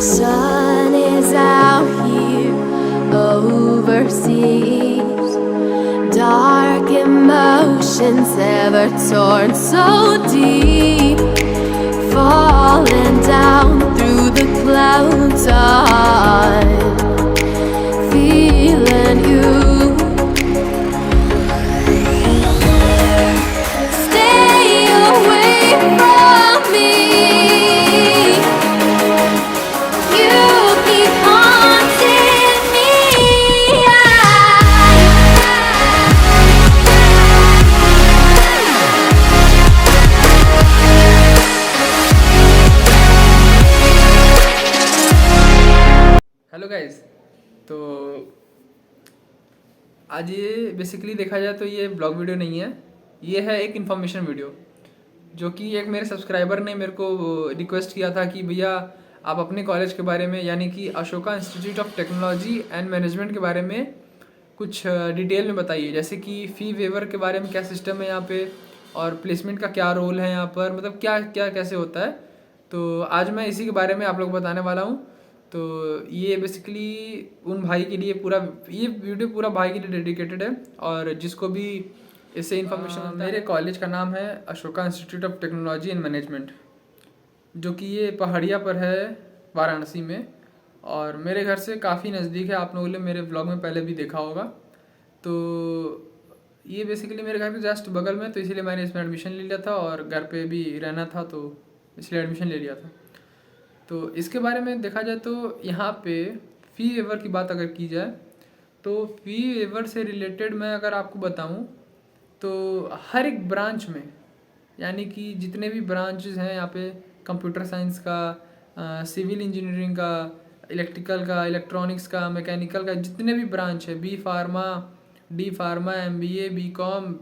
sun is out here overseas. Dark emotions ever torn so deep, falling down through the clouds. I'm feeling you. Stay away from me. You keep haunting me. Hello guys. तो आज ये basically देखा जाए तो ये blog video नहीं है, ये है एक इन्फॉर्मेशन वीडियो जो कि एक मेरे सब्सक्राइबर ने मेरे को रिक्वेस्ट किया था कि भैया आप अपने कॉलेज के बारे में यानी कि Ashoka institute of technology and management के बारे में कुछ डिटेल में बताइए, जैसे कि फ़ी वेवर के बारे में क्या सिस्टम है यहाँ पे और प्लेसमेंट का क्या रोल है यहाँ पर, मतलब क्या क्या कैसे होता है। तो आज मैं इसी के बारे में आप लोग को बताने वाला हूँ। तो ये बेसिकली उन भाई के लिए ये वीडियो पूरा भाई के लिए डेडिकेटेड है और जिसको भी इससे इन्फॉर्मेशन मेरे कॉलेज का नाम है Ashoka institute of technology and management, जो कि ये पहाड़िया पर है वाराणसी में और मेरे घर से काफ़ी नज़दीक है। आप लोगों ने मेरे ब्लॉग में पहले भी देखा होगा। तो ये बेसिकली मेरे घर के जस्ट बगल में, तो इसीलिए मैंने इसमें एडमिशन ले लिया था और घर पे भी रहना था तो इसलिए एडमिशन ले लिया था। तो इसके बारे में देखा जाए तो यहाँ पे फ़ी वेवर की बात अगर की जाए तो फ़ी वेवर से रिलेटेड मैं अगर आपको बताऊँ तो हर एक ब्रांच में, यानी कि जितने भी ब्रांचेस हैं यहाँ पे, कंप्यूटर साइंस का, सिविल इंजीनियरिंग का, इलेक्ट्रिकल का, इलेक्ट्रॉनिक्स का, मैकेनिकल का, जितने भी ब्रांच है, B pharma, D pharma, MBA, BCom,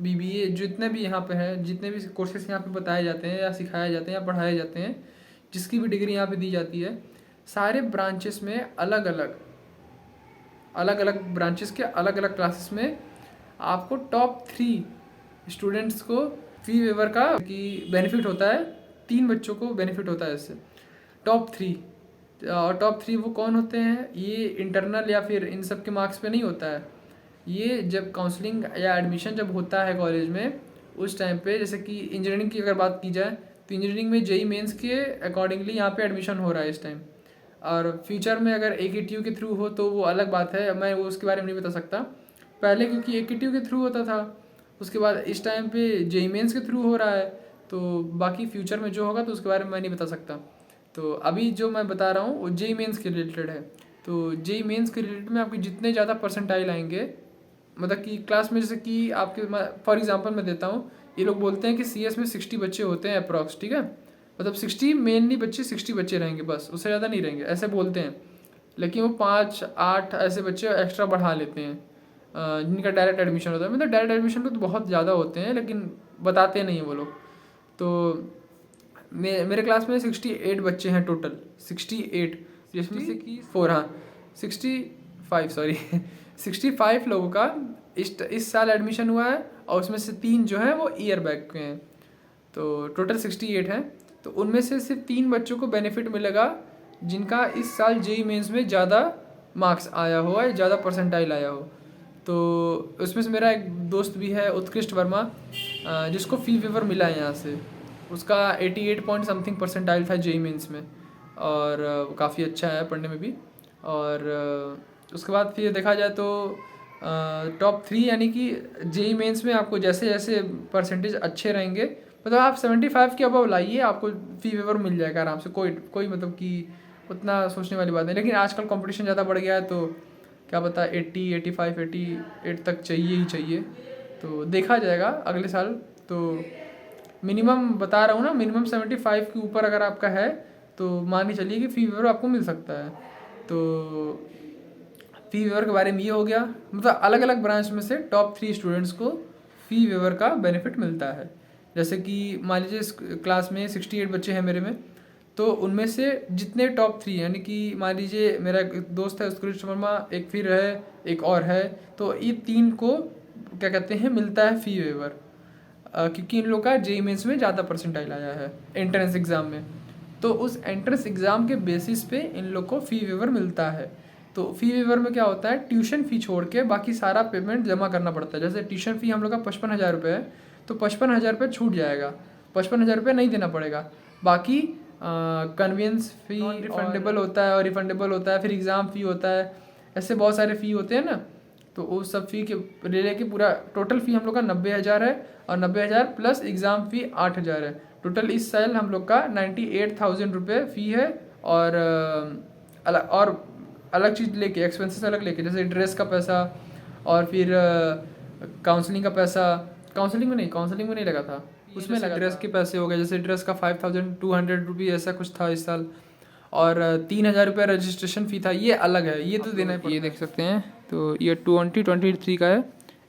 BBA, जितने भी यहाँ पे हैं, जितने भी कोर्सेस यहाँ पे बताए जाते हैं या सिखाए जाते हैं या पढ़ाए जाते हैं, जिसकी भी डिग्री यहाँ पे दी जाती है, सारे ब्रांचेस में अलग अलग ब्रांचेस के अलग अलग क्लासेस में आपको टॉप 3 स्टूडेंट्स को फ़ी वेवर का कि बेनिफिट होता है। 3 बच्चों को बेनिफिट होता है इससे, टॉप 3। और टॉप 3 वो कौन होते हैं? ये इंटरनल या फिर इन सब के मार्क्स पे नहीं होता है। ये जब काउंसलिंग या एडमिशन जब होता है कॉलेज में, उस टाइम पे, जैसे कि इंजीनियरिंग की अगर बात की जाए तो इंजीनियरिंग में JEE मेंस के अकॉर्डिंगली यहाँ पे एडमिशन हो रहा है इस टाइम। और फ्यूचर में अगर AKTU के थ्रू हो तो वो अलग बात है, मैं वो उसके बारे में नहीं बता सकता पहले, क्योंकि AKTU के थ्रू होता था, उसके बाद इस टाइम पे JEE मेंस के थ्रू हो रहा है। तो बाकी फ्यूचर में जो होगा तो उसके बारे में मैं नहीं बता सकता। तो अभी जो मैं बता रहा हूँ वो JEE मेंस के रिलेटेड है। तो JEE मेंस के रिलेटेड में आपके जितने ज़्यादा परसेंटाइल आएंगे, मतलब कि क्लास में, जैसे कि आपके, फॉर एग्जांपल मैं देता हूँ, ये लोग बोलते हैं कि CS में 60 बच्चे होते हैं अप्रॉक्स, ठीक है, मतलब 60 मेनली बच्चे, 60 बच्चे रहेंगे बस, उससे ज़्यादा नहीं रहेंगे, ऐसे बोलते हैं। लेकिन वो 5-8 ऐसे बच्चे एक्स्ट्रा बढ़ा लेते हैं जिनका डायरेक्ट एडमिशन होता है। मतलब डायरेक्ट एडमिशन तो बहुत ज़्यादा होते हैं लेकिन बताते नहीं हैं वो लोग। तो मेरे क्लास में 68 बच्चे हैं टोटल, 68, जिसमें से कि 65 लोगों का इस साल एडमिशन हुआ है और उसमें से 3 जो हैं वो ईयर बैक के हैं, तो टोटल 68 हैं। तो उनमें से सिर्फ 3 बच्चों को बेनिफिट मिलेगा जिनका इस साल JEE मेंस में ज़्यादा मार्क्स आया हो या ज़्यादा परसेंटाइल आया हो। तो उसमें से मेरा एक दोस्त भी है, उत्कृष्ट वर्मा, जिसको फ़ी वेवर मिला है यहाँ से। उसका 88 पॉइंट समथिंग परसेंटाइल था JEE मेंस में और काफ़ी अच्छा है पढ़ने में भी। और उसके बाद फिर देखा जाए तो टॉप 3, यानी कि JEE मेंस में आपको जैसे जैसे परसेंटेज अच्छे रहेंगे, मतलब आप 75 के अबव लाइए, आपको फ़ी वेवर मिल जाएगा आराम से, कोई मतलब कि उतना सोचने वाली बात नहीं। लेकिन आजकल कंपटीशन ज़्यादा बढ़ गया है तो क्या पता 80, 85, 88 तक चाहिए ही चाहिए। तो देखा जाएगा अगले साल। तो मिनिमम बता रहा हूँ ना, मिनिमम 75 के ऊपर अगर आपका है तो मान के चलिए कि फ़ी वेवर आपको मिल सकता है। तो फ़ी वेवर के बारे में ये हो गया, मतलब अलग अलग ब्रांच में से टॉप 3 स्टूडेंट्स को फ़ी वेवर का बेनिफिट मिलता है। जैसे कि मान लीजिए इस क्लास में 68 बच्चे हैं मेरे में, तो उनमें से जितने टॉप 3, यानी कि मान लीजिए मेरा एक दोस्त है उत्कृष्ट वर्मा, एक फिर है, एक और है, तो ये 3 को क्या कहते हैं मिलता है फ़ी वेवर, क्योंकि इन लोग का JEE मेंस में ज़्यादा परसेंटाइल आया है एंट्रेंस एग्ज़ाम में। तो उस एंट्रेंस एग्ज़ाम के बेसिस पे इन लोग को फ़ी वेवर मिलता है। तो फ़ी वेवर में क्या होता है, ट्यूशन फ़ी छोड़ के बाकी सारा पेमेंट जमा करना पड़ता है। जैसे ट्यूशन फ़ी हम लोग का 55,000 रुपये है, तो 55,000 रुपये छूट जाएगा, 55,000 रुपये नहीं देना पड़ेगा। बाकी कन्वीनियंस फ़ी रिफंडेबल होता है और रिफंडेबल होता है, फिर एग्ज़ाम फ़ी होता है, ऐसे बहुत सारे फ़ी होते हैं ना। तो वो सब फ़ी के ले लेके पूरा टोटल फ़ी हम लोग का 90,000 है, और 90,000 प्लस एग्ज़ाम फ़ी 8,000 है। टोटल इस साल हम लोग का 98,000 रुपये फ़ी है। और अलग चीज़ लेके, एक्सपेंसेस अलग लेके, जैसे ड्रेस का पैसा और फिर काउंसलिंग का पैसा, काउंसलिंग में नहीं लगा था, उसमें लगा ड्रेस के पैसे हो गए। जैसे ड्रेस का 5,200 रुपये ऐसा कुछ था इस साल, और 3,000 रुपये रजिस्ट्रेशन फ़ी था, ये अलग है, ये तो देना ही। ये देख सकते हैं, तो ये 2023 का है।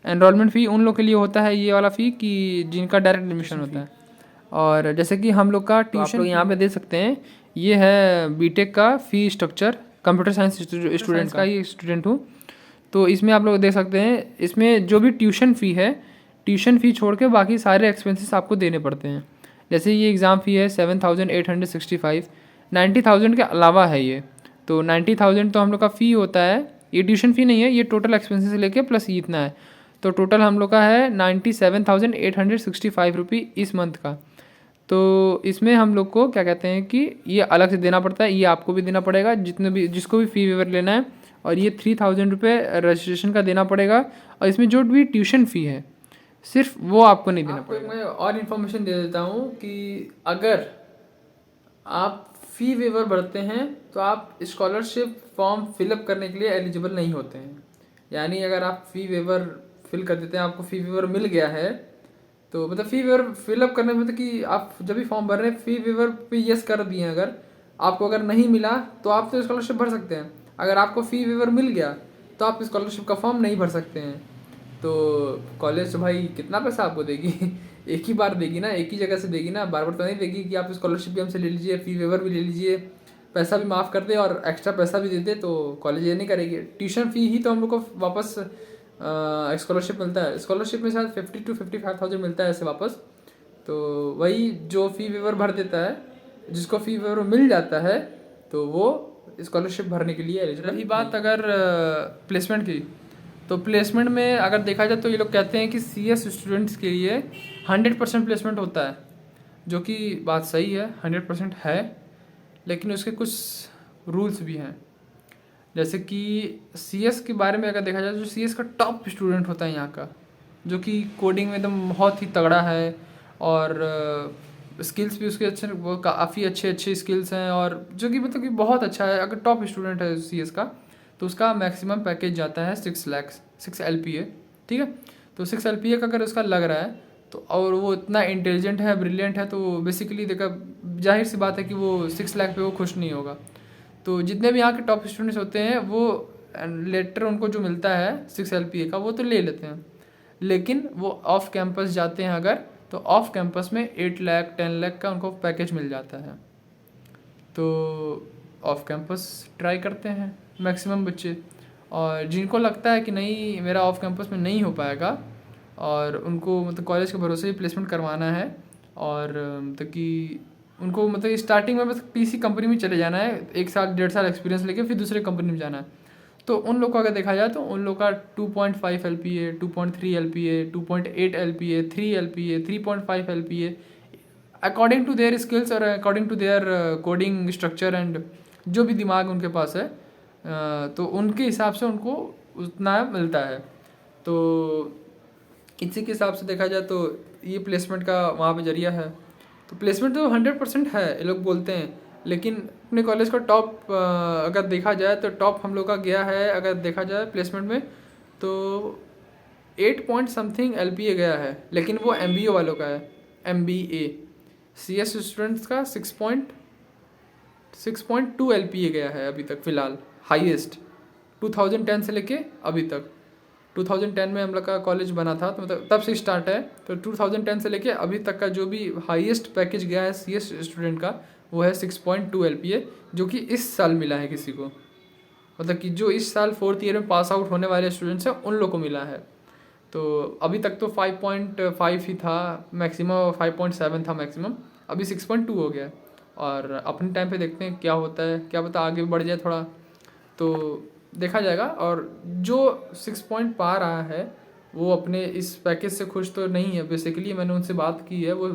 एनरोलमेंट फ़ी उन लोग के लिए होता है ये वाला फ़ी कि जिनका डायरेक्ट एडमिशन होता है। और जैसे कि हम लोग का ट्यूशन, लोग यहाँ पे देख सकते हैं, ये है बीटेक का fee structure. Computer science student का ही स्टूडेंट हूँ, तो इसमें आप लोग देख सकते हैं, इसमें जो भी ट्यूशन फ़ी है, ट्यूशन फ़ी छोड़ के बाकी सारे एक्सपेंसेस आपको देने पड़ते हैं। जैसे ये एग्ज़ाम फ़ी है 7,865, 90,000 के अलावा है ये। तो 90,000 तो हम लोग का फ़ी होता है, ये ट्यूशन फ़ी नहीं है, ये टोटल एक्सपेंसेस लेके प्लस ये इतना है। तो टोटल हम लोग का है 97,865 रुपये इस मंथ का। तो इसमें हम लोग को क्या कहते हैं कि ये अलग से देना पड़ता है, ये आपको भी देना पड़ेगा जितने भी, जिसको भी फ़ी वेवर लेना है। और ये 3,000 रुपये रजिस्ट्रेशन का देना पड़ेगा। और इसमें जो भी ट्यूशन फ़ी है सिर्फ वो आपको नहीं देना पड़ेगा। मैं और इन्फॉर्मेशन दे देता हूँ कि अगर आप फ़ी वेवर भरते हैं तो आप स्कॉलरशिप फॉर्म फिलअप करने के लिए एलिजिबल नहीं होते हैं। यानी अगर आप फ़ी वेवर फिल कर देते हैं, आपको फ़ी वेवर मिल गया है, तो मतलब फ़ी वेवर फिलअप करने में, मतलब कि आप जब भी फॉर्म भर रहे हैं फ़ी वेवर पे यस कर दिए हैं, अगर आपको अगर नहीं मिला तो आप तो स्कॉलरशिप भर सकते हैं। अगर आपको फ़ी वेवर मिल गया तो आप स्कॉलरशिप का फॉर्म नहीं भर सकते हैं। तो कॉलेज तो भाई कितना पैसा आपको देगी एक ही बार देगी ना, एक ही जगह से देगी ना, बार बार तो नहीं देगी कि आप स्कॉलरशिप भी हमसे ले लीजिए, फ़ी वेवर भी ले लीजिए, पैसा भी माफ़ कर दे और एक्स्ट्रा पैसा भी दे दे। तो कॉलेज ये नहीं करेगी। ट्यूशन फ़ी ही तो हम लोग को वापस स्कॉलरशिप मिलता है। स्कॉलरशिप में शायद 50 to 55,000 मिलता है ऐसे वापस। तो वही जो फ़ी वेवर भर देता है, जिसको फ़ी वेवर मिल जाता है, तो वो स्कॉलरशिप भरने के लिए एलिजिबल। रही बात अगर प्लेसमेंट की, तो प्लेसमेंट में अगर देखा जाए तो ये लोग कहते हैं कि CS स्टूडेंट्स के लिए 100% प्लेसमेंट होता है, जो कि बात सही है, 100% है। लेकिन उसके कुछ रूल्स भी हैं। जैसे कि CS के बारे में अगर देखा जाए, जो CS का टॉप स्टूडेंट होता है यहाँ का, जो कि कोडिंग में एकदम बहुत ही तगड़ा है, और स्किल्स भी उसके अच्छे, वो काफ़ी अच्छे स्किल्स हैं, और जो कि मतलब कि बहुत अच्छा है। अगर टॉप स्टूडेंट है CS का, तो उसका मैक्सिमम पैकेज जाता है 6 लाख, 6 LPA, ठीक है। तो 6 LPA का अगर उसका लग रहा है, तो और वो इतना इंटेलिजेंट है, ब्रिलियंट है, तो बेसिकली देखा, जाहिर सी बात है कि वो 6 लाख पे वो खुश नहीं होगा। तो जितने भी यहाँ के टॉप स्टूडेंट्स होते हैं, वो लेटर उनको जो मिलता है 6 LPA का, वो तो ले लेते हैं। लेकिन वो ऑफ कैंपस जाते हैं अगर, तो ऑफ कैंपस में 8 लाख 10 लाख का उनको पैकेज मिल जाता है। तो ऑफ कैंपस ट्राई करते हैं मैक्सिमम बच्चे, और जिनको लगता है कि नहीं मेरा ऑफ कैंपस में नहीं हो पाएगा, और उनको मतलब कॉलेज के भरोसे ही प्लेसमेंट करवाना है, और मतलब कि उनको मतलब स्टार्टिंग में बस किसी कंपनी में चले जाना है, 1 साल 1.5 साल एक्सपीरियंस लेके फिर दूसरे कंपनी में जाना है। तो उन लोग को अगर देखा जाए तो उन लोग का 2.5 LPA, 2.3 LPA, 2.8 LPA, 3 LPA, 3.5 LPA, according to their skills और according to their coding structure and जो भी दिमाग उनके पास है, तो उनके हिसाब से उनको उतना मिलता है। तो इसी के हिसाब से देखा जाए तो ये प्लेसमेंट का वहाँ पे जरिया है। तो प्लेसमेंट तो 100% है, ये लोग बोलते हैं। लेकिन अपने कॉलेज का टॉप अगर देखा जाए तो टॉप हम लोग का गया है, अगर देखा जाए प्लेसमेंट में, तो 8 पॉइंट समथिंग LPA गया है। लेकिन वो MBA वालों का है, MBA। CS स्टूडेंट्स का 6.2 LPA गया है अभी तक फ़िलहाल, हाईएस्ट 2010 से लेके अभी तक। 2010 में हम लोग का कॉलेज बना था, तो मतलब तब से स्टार्ट है। तो 2010 से लेके अभी तक का जो भी हाईएस्ट पैकेज गया है CS स्टूडेंट का, वो है 6.2 LPA, जो कि इस साल मिला है किसी को, मतलब कि जो इस साल 4th ईयर में पास आउट होने वाले स्टूडेंट्स हैं उन लोग को मिला है। तो अभी तक तो 5.5 ही था मैक्सिमम, 5.7 था मैक्सिमम, अभी 6.2 हो गया है। और अपने टाइम पे देखते हैं क्या होता है, क्या पता आगे बढ़ जाए थोड़ा, तो देखा जाएगा। और जो 6 पॉइंट पा रहा है वो अपने इस पैकेज से खुश तो नहीं है। बेसिकली मैंने उनसे बात की है, वो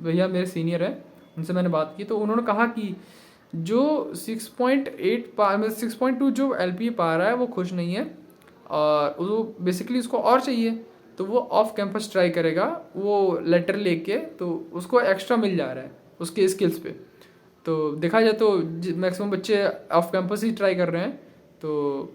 भैया मेरे सीनियर हैं, उनसे मैंने बात की तो उन्होंने कहा कि जो 6.8 मतलब 6.2 जो LPA पा रहा है वो खुश नहीं है, और वो बेसिकली उसको और चाहिए, तो वो ऑफ कैंपस ट्राई करेगा, वो लेटर लेके, तो उसको एक्स्ट्रा मिल जा रहा है उसके स्किल्स पे। तो देखा जाए तो मैक्सिमम बच्चे ऑफ कैंपस ही ट्राई कर रहे हैं, तो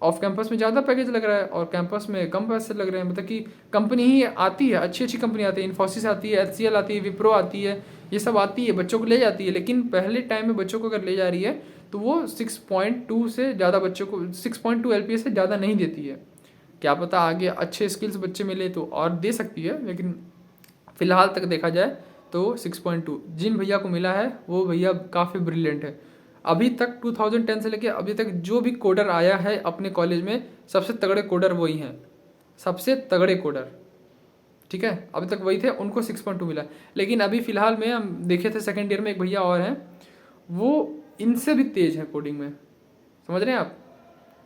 ऑफ कैंपस में ज़्यादा पैकेज लग रहा है और कैंपस में कम पैसे लग रहे हैं। मतलब कि कंपनी ही आती है, अच्छी अच्छी कंपनी आती है, इन्फोसिस आती है, HCL आती है, विप्रो आती है, ये सब आती है, बच्चों को ले जाती है। लेकिन पहले टाइम में बच्चों को अगर ले जा रही है तो वो 6.2 से ज़्यादा बच्चों को 6.2 LPA से ज़्यादा नहीं देती है। क्या पता आगे अच्छे स्किल्स बच्चे मिले तो और दे सकती है, लेकिन फ़िलहाल तक देखा जाए तो 6.2 जिन भैया को मिला है वो भैया काफ़ी ब्रिलियंट है। अभी तक 2010 से लेके अभी तक जो भी कोडर आया है अपने कॉलेज में, सबसे तगड़े कोडर वही हैं, सबसे तगड़े कोडर, ठीक है। अभी तक वही थे, उनको 6.2 मिला। लेकिन अभी फ़िलहाल में हम देखे थे सेकेंड ईयर में एक भैया और हैं, वो इनसे भी तेज़ हैं कोडिंग में, समझ रहे हैं आप।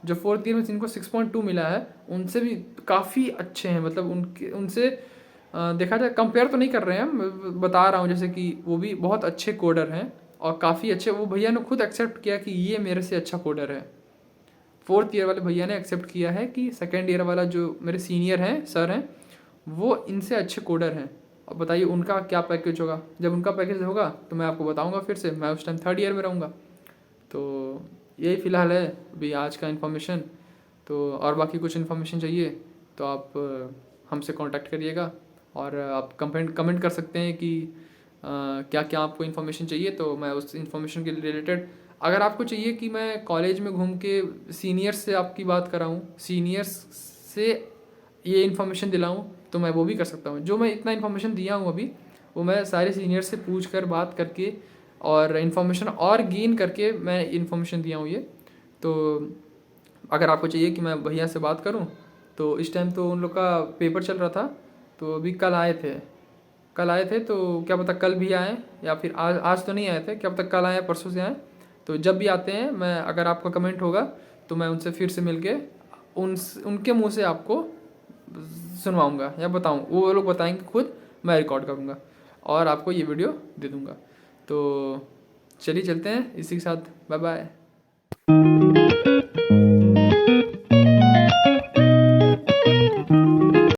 जो फोर्थ ईयर में जिनको 6.2 मिला है उनसे भी काफ़ी अच्छे हैं। मतलब उनसे देखा जाए, कंपेयर तो नहीं कर रहे हैं, मैं बता रहा हूँ जैसे कि वो भी बहुत अच्छे कोडर हैं और काफ़ी अच्छे। वो भैया ने खुद एक्सेप्ट किया कि ये मेरे से अच्छा कोडर है। फोर्थ ईयर वाले भैया ने एक्सेप्ट किया है कि सेकेंड ईयर वाला जो मेरे सीनियर हैं, सर हैं, वो इनसे अच्छे कोडर हैं। अब बताइए उनका क्या पैकेज होगा। जब उनका पैकेज होगा तो मैं आपको बताऊंगा फिर से, मैं उस टाइम थर्ड ईयर में रहूँगा। तो यही फ़िलहाल है अभी आज का इन्फॉर्मेशन। तो और बाकी कुछ इन्फॉर्मेशन चाहिए तो आप हमसे कांटेक्ट करिएगा, और आप कमेंट कर सकते हैं कि क्या क्या आपको इन्फॉर्मेशन चाहिए, तो मैं उस इन्फॉर्मेशन के रिलेटेड, अगर आपको चाहिए कि मैं कॉलेज में घूम के सीनियर्स से आपकी बात कराऊं, सीनियर्स से ये इन्फॉर्मेशन दिलाऊं, तो मैं वो भी कर सकता हूं। जो मैं इतना इन्फॉर्मेशन दिया हूं अभी, वो मैं सारे सीनियर से पूछ कर बात करके और इन्फॉर्मेशन और गेन करके मैं इन्फॉर्मेशन दिया हूँ ये। तो अगर आपको चाहिए कि मैं भैया से बात करूँ, तो इस टाइम तो उन लोग का पेपर चल रहा था, तो अभी कल आए थे, तो क्या पता कल भी आए या फिर आज तो नहीं आए थे, क्या पता कल आए परसों से आए। तो जब भी आते हैं, मैं अगर आपका कमेंट होगा तो मैं उनसे फिर से मिल के उनके मुँह से आपको सुनवाऊँगा या बताऊँ, वो लोग बताएंगे खुद, मैं रिकॉर्ड करूँगा और आपको ये वीडियो दे दूँगा। तो चलिए चलते हैं, इसी के साथ बाय बाय।